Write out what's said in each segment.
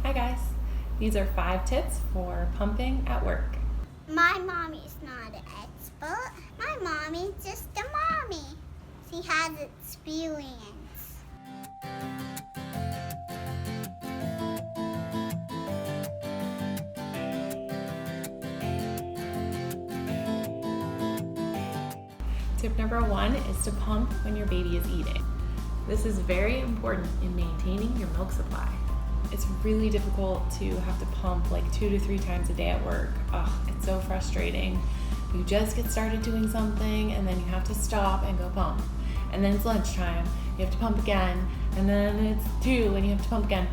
Hi guys, these are 5 tips for pumping at work. My mommy's not an expert. My mommy's just a mommy. She has experience. Tip number 1 is to pump when your baby is eating. This is very important in maintaining your milk supply. It's really difficult to have to pump like 2 to 3 times a day at work. It's so frustrating. You just get started doing something and then you have to stop and go pump. And then it's lunchtime, you have to pump again, and then it's 2 and you have to pump again.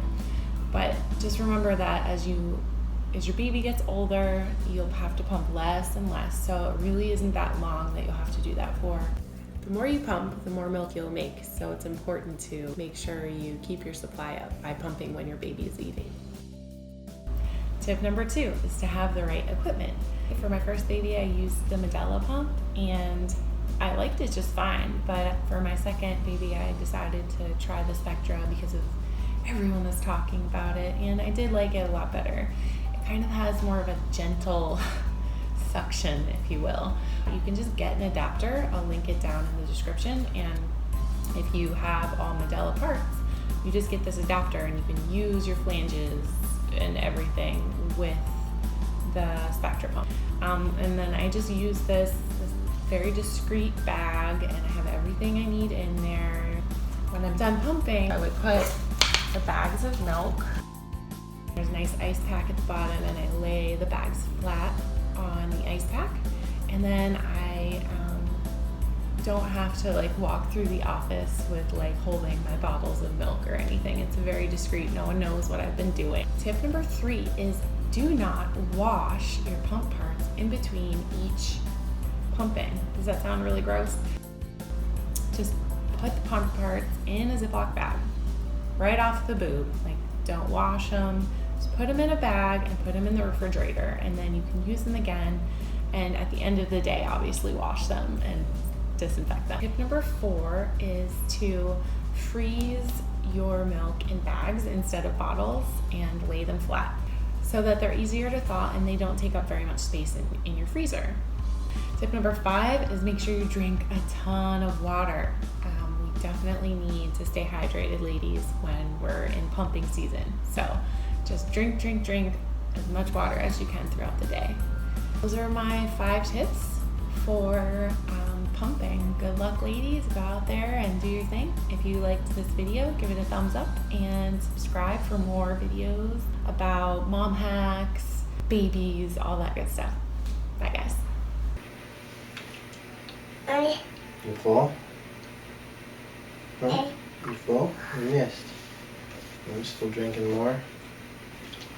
But just remember that as your baby gets older, you'll have to pump less and less. So it really isn't that long that you'll have to do that for. The more you pump, the more milk you'll make. So it's important to make sure you keep your supply up by pumping when your baby is eating. Tip number 2 is to have the right equipment. For my first baby, I used the Medela pump and I liked it just fine. But for my second baby, I decided to try the Spectra because of everyone was talking about it, and I did like it a lot better. It kind of has more of a gentle suction, if you will. You can just get an adapter. I'll link it down in the description, and if you have all Medela parts, you just get this adapter and you can use your flanges and everything with the Spectra pump. And then I just use this very discreet bag, and I have everything I need in there. When I'm done pumping, I would put the bags of milk. There's a nice ice pack at the bottom, and I lay the bags flat on the ice pack, and then I don't have to walk through the office with holding my bottles of milk or anything. It's very discreet. No one knows what I've been doing. Tip number 3 is do not wash your pump parts in between each pumping. Does that sound really gross? Just put the pump parts in a Ziploc bag right off the boob. Don't wash them. Just put them in a bag and put them in the refrigerator, and then you can use them again. And at the end of the day, obviously wash them and disinfect them. Tip number 4 is to freeze your milk in bags instead of bottles and lay them flat so that they're easier to thaw and they don't take up very much space in your freezer. Tip number 5 is make sure you drink a ton of water. We definitely need to stay hydrated, ladies, when we're in pumping season. So just drink as much water as you can throughout the day. Those are my 5 tips for pumping. Good luck, ladies. Go out there and do your thing. If you liked this video, give it a thumbs up and subscribe for more videos about mom hacks, babies, all that good stuff. Bye, guys. Bye. You full? Huh? You full? You missed. I'm still drinking more.